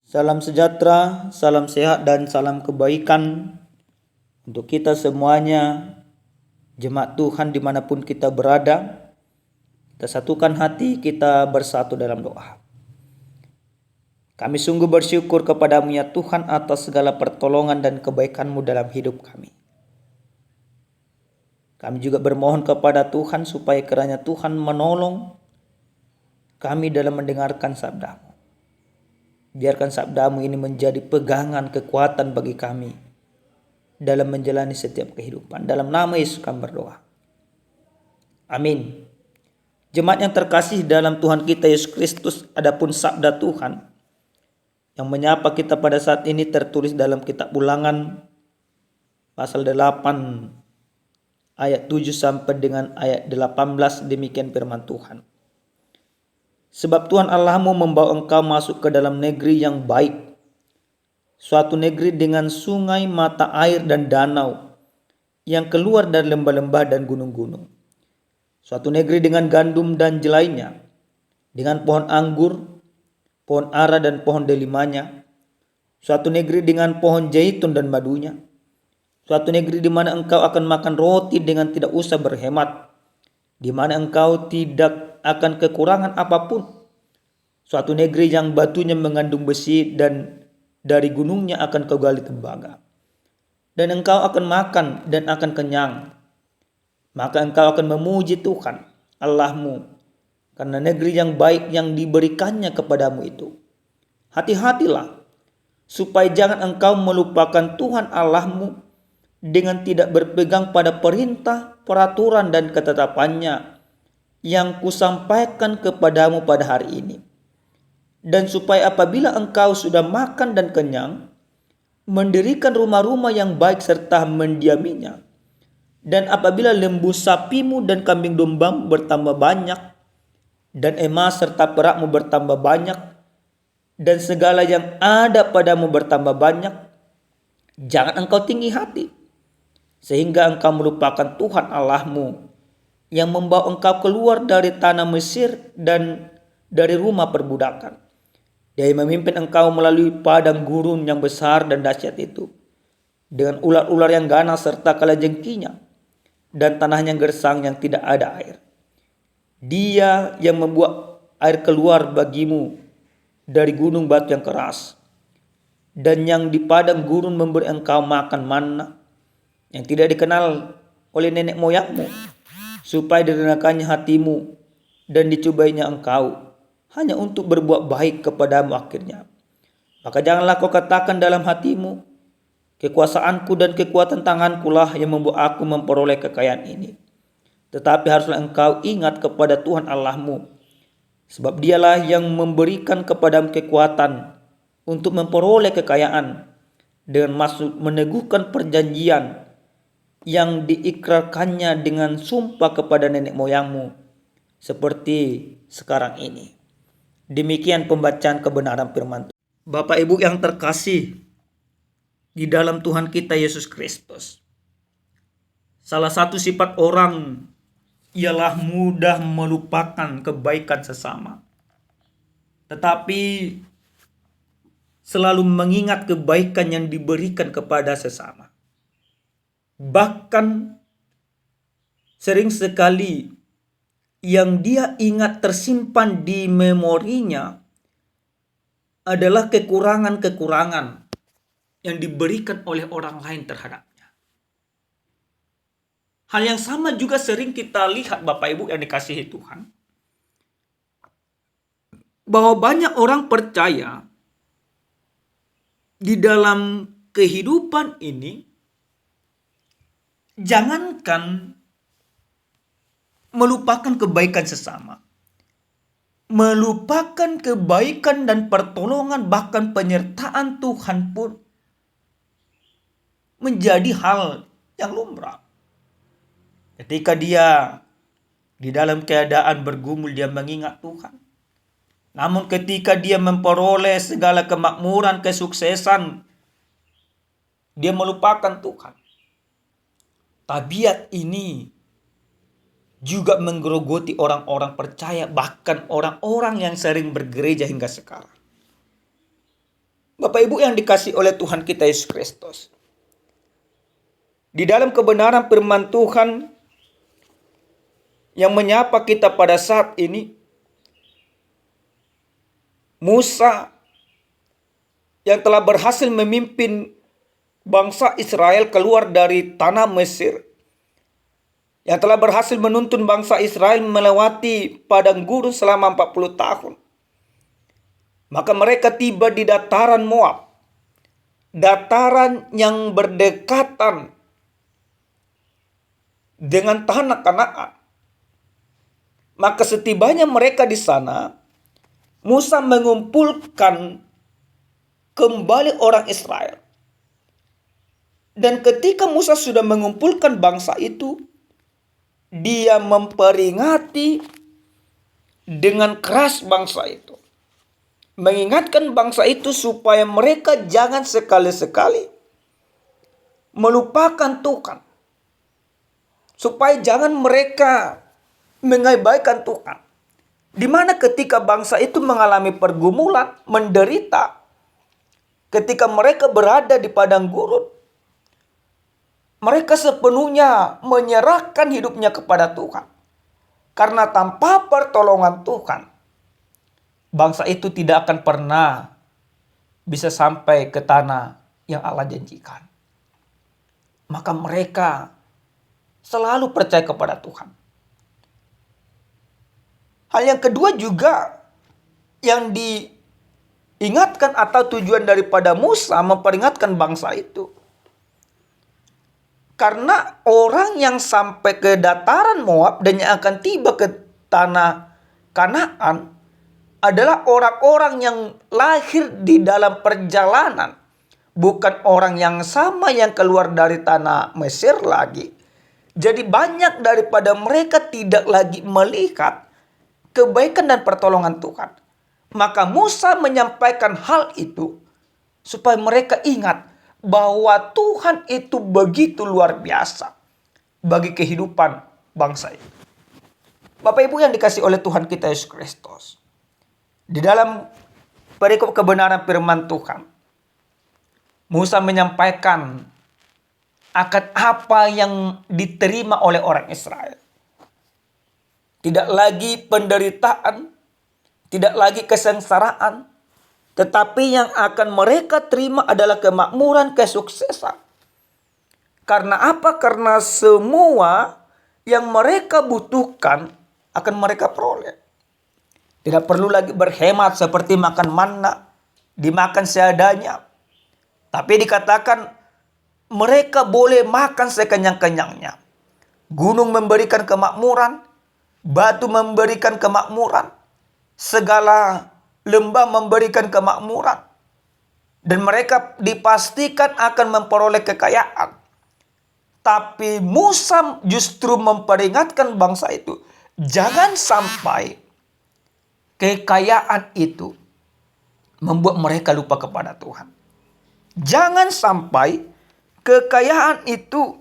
Salam sejahtera, salam sehat dan salam kebaikan untuk kita semuanya, jemaat Tuhan dimanapun kita berada. Kita satukan hati, kita bersatu dalam doa. Kami sungguh bersyukur kepadamu ya Tuhan atas segala pertolongan dan kebaikan-Mu dalam hidup kami. Kami juga bermohon kepada Tuhan supaya kiranya Tuhan menolong kami dalam mendengarkan sabda-Mu. Biarkan sabda-Mu ini menjadi pegangan kekuatan bagi kami dalam menjalani setiap kehidupan. Dalam nama Yesus kami berdoa. Amin. Jemaat yang terkasih dalam Tuhan kita Yesus Kristus, adapun sabda Tuhan yang menyapa kita pada saat ini tertulis dalam kitab Ulangan pasal 8 ayat 7 sampai dengan ayat 18. Demikian firman Tuhan. Sebab Tuhan Allahmu membawa engkau masuk ke dalam negeri yang baik, suatu negeri dengan sungai, mata air dan danau yang keluar dari lembah-lembah dan gunung-gunung. Suatu negeri dengan gandum dan jelainya, dengan pohon anggur, pohon ara dan pohon delimanya. Suatu negeri dengan pohon zaitun dan madunya. Suatu negeri di mana engkau akan makan roti dengan tidak usah berhemat, di mana engkau tidak akan kekurangan apapun. Suatu negeri yang batunya mengandung besi dan dari gunungnya akan kau gali tembaga. Dan engkau akan makan dan akan kenyang. Maka engkau akan memuji Tuhan Allahmu karena negeri yang baik yang diberikannya kepadamu itu. Hati-hatilah supaya jangan engkau melupakan Tuhan Allahmu dengan tidak berpegang pada perintah, peraturan dan ketetapannya yang kusampaikan kepadamu pada hari ini. Dan supaya apabila engkau sudah makan dan kenyang, mendirikan rumah-rumah yang baik serta mendiaminya. Dan apabila lembu sapimu dan kambing dombamu bertambah banyak, dan emas serta perakmu bertambah banyak, dan segala yang ada padamu bertambah banyak, jangan engkau tinggi hati, sehingga engkau melupakan Tuhan Allahmu yang membawa engkau keluar dari tanah Mesir dan dari rumah perbudakan. Dia memimpin engkau melalui padang gurun yang besar dan dahsyat itu, dengan ular-ular yang ganas serta kalajengkinya, dan tanahnya gersang yang tidak ada air. Dia yang membuat air keluar bagimu dari gunung batu yang keras, dan yang di padang gurun memberi engkau makan manna yang tidak dikenal oleh nenek moyangmu, supaya direndahkannya hatimu dan dicobainya engkau hanya untuk berbuat baik kepadamu akhirnya. Maka janganlah kau katakan dalam hatimu, kekuasaanku dan kekuatan tanganku lah yang membuat aku memperoleh kekayaan ini. Tetapi haruslah engkau ingat kepada Tuhan Allahmu, sebab dialah yang memberikan kepadamu kekuatan untuk memperoleh kekayaan dengan maksud meneguhkan perjanjian yang diikrarkannya dengan sumpah kepada nenek moyangmu seperti sekarang ini. Demikian pembacaan kebenaran firman Tuhan. Bapak Ibu yang terkasih di dalam Tuhan kita Yesus Kristus, salah satu sifat orang ialah mudah melupakan kebaikan sesama, tetapi selalu mengingat kebaikan yang diberikan kepada sesama. Bahkan sering sekali yang dia ingat tersimpan di memorinya adalah kekurangan-kekurangan yang diberikan oleh orang lain terhadapnya. Hal yang sama juga sering kita lihat Bapak Ibu yang dikasihi Tuhan, bahwa banyak orang percaya di dalam kehidupan ini, jangankan melupakan kebaikan sesama, melupakan kebaikan dan pertolongan bahkan penyertaan Tuhan pun menjadi hal yang lumrah. Ketika dia di dalam keadaan bergumul, dia mengingat Tuhan. Namun ketika dia memperoleh segala kemakmuran, kesuksesan, dia melupakan Tuhan. Tabiat ini juga menggerogoti orang-orang percaya, bahkan orang-orang yang sering bergereja hingga sekarang. Bapak Ibu yang dikasihi oleh Tuhan kita Yesus Kristus. Di dalam kebenaran firman Tuhan yang menyapa kita pada saat ini, Musa yang telah berhasil memimpin bangsa Israel keluar dari tanah Mesir, yang telah berhasil menuntun bangsa Israel melewati padang gurun selama 40 tahun. Maka mereka tiba di dataran Moab, dataran yang berdekatan dengan tanah Kanaan. Maka setibanya mereka di sana, Musa mengumpulkan kembali orang Israel. Dan ketika Musa sudah mengumpulkan bangsa itu, dia memperingati dengan keras bangsa itu. Mengingatkan bangsa itu supaya mereka jangan sekali-sekali melupakan Tuhan. Supaya jangan mereka mengabaikan Tuhan. Di mana ketika bangsa itu mengalami pergumulan, menderita, ketika mereka berada di padang gurun, mereka sepenuhnya menyerahkan hidupnya kepada Tuhan. Karena tanpa pertolongan Tuhan, bangsa itu tidak akan pernah bisa sampai ke tanah yang Allah janjikan. Maka mereka selalu percaya kepada Tuhan. Hal yang kedua juga yang diingatkan atau tujuan daripada Musa memperingatkan bangsa itu. Karena orang yang sampai ke dataran Moab dan yang akan tiba ke tanah Kanaan adalah orang-orang yang lahir di dalam perjalanan. Bukan orang yang sama yang keluar dari tanah Mesir lagi. Jadi banyak daripada mereka tidak lagi melihat kebaikan dan pertolongan Tuhan. Maka Musa menyampaikan hal itu supaya mereka ingat bahwa Tuhan itu begitu luar biasa bagi kehidupan bangsa ini. Bapak Ibu yang dikasihi oleh Tuhan kita Yesus Kristus. Di dalam perikop kebenaran firman Tuhan, Musa menyampaikan akan apa yang diterima oleh orang Israel. Tidak lagi penderitaan, tidak lagi kesengsaraan, tetapi yang akan mereka terima adalah kemakmuran, kesuksesan. Karena apa? Karena semua yang mereka butuhkan akan mereka peroleh. Tidak perlu lagi berhemat seperti makan manna, dimakan seadanya. Tapi dikatakan mereka boleh makan sekenyang-kenyangnya. Gunung memberikan kemakmuran, batu memberikan kemakmuran, segala lembah memberikan kemakmuran. Dan mereka dipastikan akan memperoleh kekayaan. Tapi Musa justru memperingatkan bangsa itu, jangan sampai kekayaan itu membuat mereka lupa kepada Tuhan. Jangan sampai kekayaan itu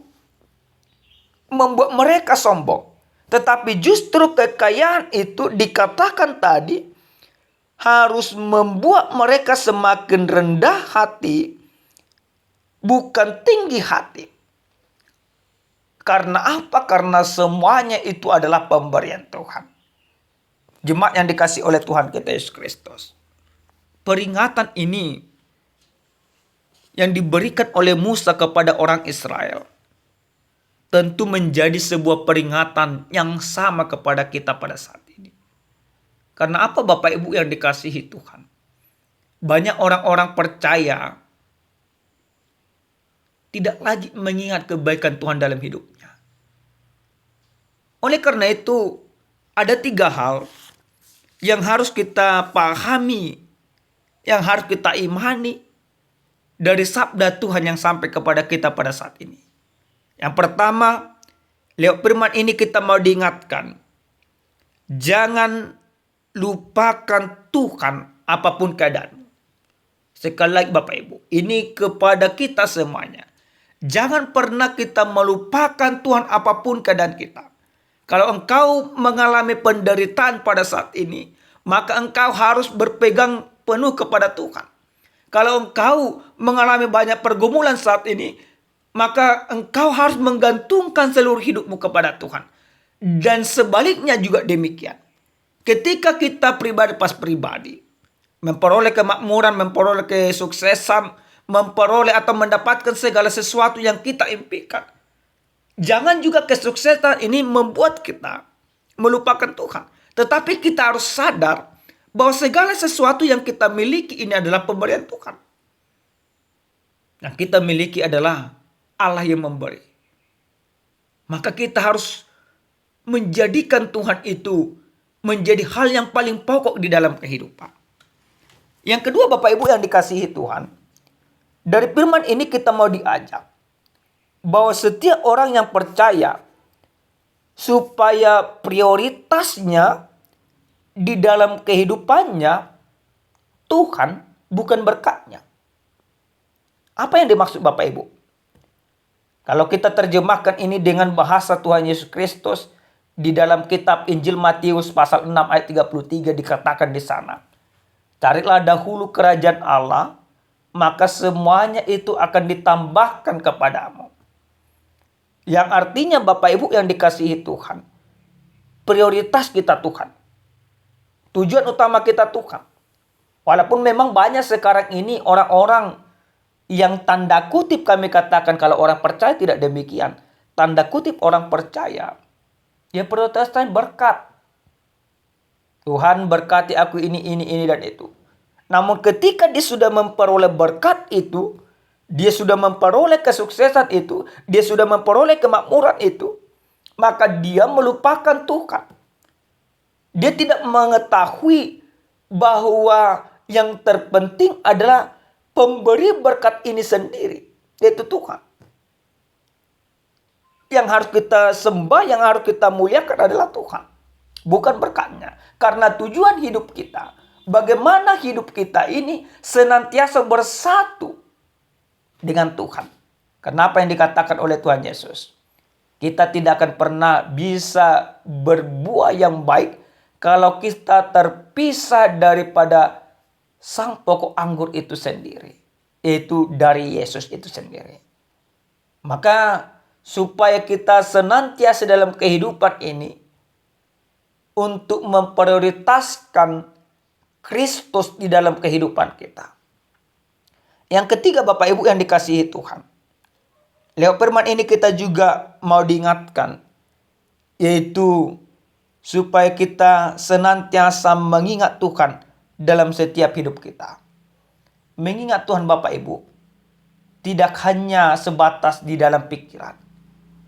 membuat mereka sombong. Tetapi justru kekayaan itu dikatakan tadi harus membuat mereka semakin rendah hati, bukan tinggi hati. Karena apa? Karena semuanya itu adalah pemberian Tuhan. Jemaat yang dikasihi oleh Tuhan kita Yesus Kristus. Peringatan ini yang diberikan oleh Musa kepada orang Israel tentu menjadi sebuah peringatan yang sama kepada kita pada saat ini. Karena apa Bapak Ibu yang dikasihi Tuhan? Banyak orang-orang percaya tidak lagi mengingat kebaikan Tuhan dalam hidupnya. Oleh karena itu, ada 3 hal yang harus kita pahami, yang harus kita imani dari sabda Tuhan yang sampai kepada kita pada saat ini. Yang pertama, lewat firman ini kita mau diingatkan, jangan lupakan Tuhan apapun keadaan. Sekali lagi Bapak Ibu, ini kepada kita semuanya. Jangan pernah kita melupakan Tuhan apapun keadaan kita. Kalau engkau mengalami penderitaan pada saat ini, maka engkau harus berpegang penuh kepada Tuhan. Kalau engkau mengalami banyak pergumulan saat ini, maka engkau harus menggantungkan seluruh hidupmu kepada Tuhan. Dan sebaliknya juga demikian. Ketika kita pribadi pas pribadi memperoleh kemakmuran, memperoleh kesuksesan, memperoleh atau mendapatkan segala sesuatu yang kita impikan, jangan juga kesuksesan ini membuat kita melupakan Tuhan. Tetapi kita harus sadar bahwa segala sesuatu yang kita miliki ini adalah pemberian Tuhan. Yang kita miliki adalah Allah yang memberi. Maka kita harus menjadikan Tuhan itu menjadi hal yang paling pokok di dalam kehidupan. Yang kedua, Bapak Ibu yang dikasihi Tuhan, dari firman ini kita mau diajak bahwa setiap orang yang percaya supaya prioritasnya di dalam kehidupannya Tuhan, bukan berkatnya. Apa yang dimaksud Bapak Ibu? Kalau kita terjemahkan ini dengan bahasa Tuhan Yesus Kristus, di dalam kitab Injil Matius pasal 6 ayat 33 dikatakan di sana, carilah dahulu kerajaan Allah, maka semuanya itu akan ditambahkan kepadamu. Yang artinya Bapak Ibu yang dikasihi Tuhan, prioritas kita Tuhan. Tujuan utama kita Tuhan. Walaupun memang banyak sekarang ini orang-orang yang tanda kutip kami katakan, kalau orang percaya tidak demikian. Tanda kutip orang percaya, ya prioritasnya berkat. Tuhan berkati aku ini, dan itu. Namun ketika dia sudah memperoleh berkat itu, dia sudah memperoleh kesuksesan itu, dia sudah memperoleh kemakmuran itu, maka dia melupakan Tuhan. Dia tidak mengetahui bahwa yang terpenting adalah pemberi berkat ini sendiri, yaitu Tuhan. Yang harus kita sembah, yang harus kita muliakan adalah Tuhan, bukan berkatnya. Karena tujuan hidup kita, bagaimana hidup kita ini senantiasa bersatu dengan Tuhan. Kenapa yang dikatakan oleh Tuhan Yesus? Kita tidak akan pernah bisa berbuah yang baik kalau kita terpisah daripada sang pokok anggur itu sendiri, yaitu dari Yesus itu sendiri. Maka supaya kita senantiasa dalam kehidupan ini untuk memprioritaskan Kristus di dalam kehidupan kita. Yang ketiga, Bapak Ibu yang dikasihi Tuhan, lewat firman ini kita juga mau diingatkan, yaitu supaya kita senantiasa mengingat Tuhan dalam setiap hidup kita. Mengingat Tuhan Bapak Ibu tidak hanya sebatas di dalam pikiran,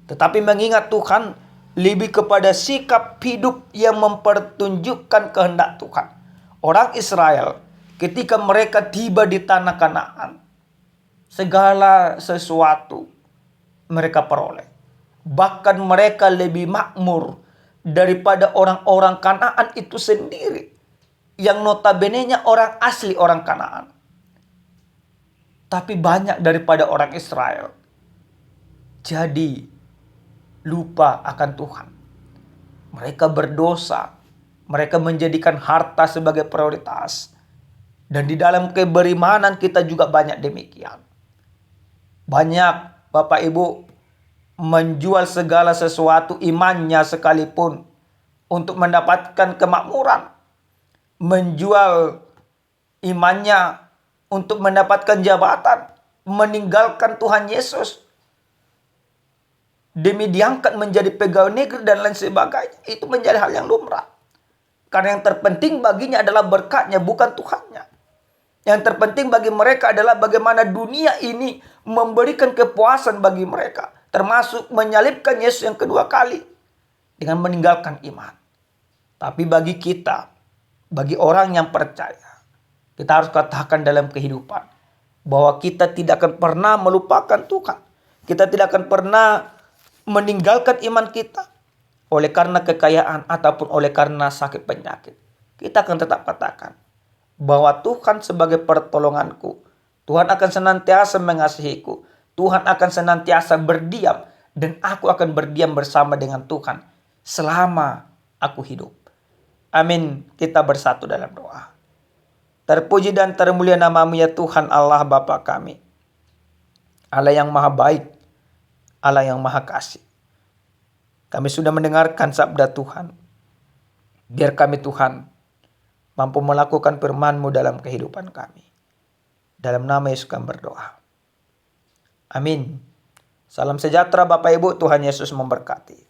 tetapi mengingat Tuhan lebih kepada sikap hidup yang mempertunjukkan kehendak Tuhan. Orang Israel ketika mereka tiba di tanah Kanaan, segala sesuatu mereka peroleh. Bahkan mereka lebih makmur daripada orang-orang Kanaan itu sendiri, yang notabene-nya orang asli orang Kanaan. Tapi banyak daripada orang Israel jadi lupa akan Tuhan. Mereka berdosa, mereka menjadikan harta sebagai prioritas. Dan di dalam keberimanan kita juga banyak demikian. Banyak Bapak Ibu menjual segala sesuatu, imannya sekalipun, untuk mendapatkan kemakmuran. Menjual imannya untuk mendapatkan jabatan. Meninggalkan Tuhan Yesus demi diangkat menjadi pegawai negeri dan lain sebagainya. Itu menjadi hal yang lumrah. Karena yang terpenting baginya adalah berkatnya, bukan Tuhannya. Yang terpenting bagi mereka adalah bagaimana dunia ini memberikan kepuasan bagi mereka. Termasuk menyalibkan Yesus yang kedua kali dengan meninggalkan iman. Tapi bagi kita, bagi orang yang percaya, kita harus katakan dalam kehidupan bahwa kita tidak akan pernah melupakan Tuhan. Kita tidak akan pernah meninggalkan iman kita oleh karena kekayaan ataupun oleh karena sakit penyakit. Kita akan tetap katakan bahwa Tuhan sebagai pertolonganku. Tuhan akan senantiasa mengasihiku. Tuhan akan senantiasa berdiam. Dan aku akan berdiam bersama dengan Tuhan selama aku hidup. Amin. Kita bersatu dalam doa. Terpuji dan termulia nama-Mu ya Tuhan Allah Bapa kami. Allah yang maha baik, Allah yang maha kasih. Kami sudah mendengarkan sabda Tuhan. Biar kami Tuhan mampu melakukan firman-Mu dalam kehidupan kami. Dalam nama Yesus kami berdoa. Amin. Salam sejahtera Bapak Ibu, Tuhan Yesus memberkati.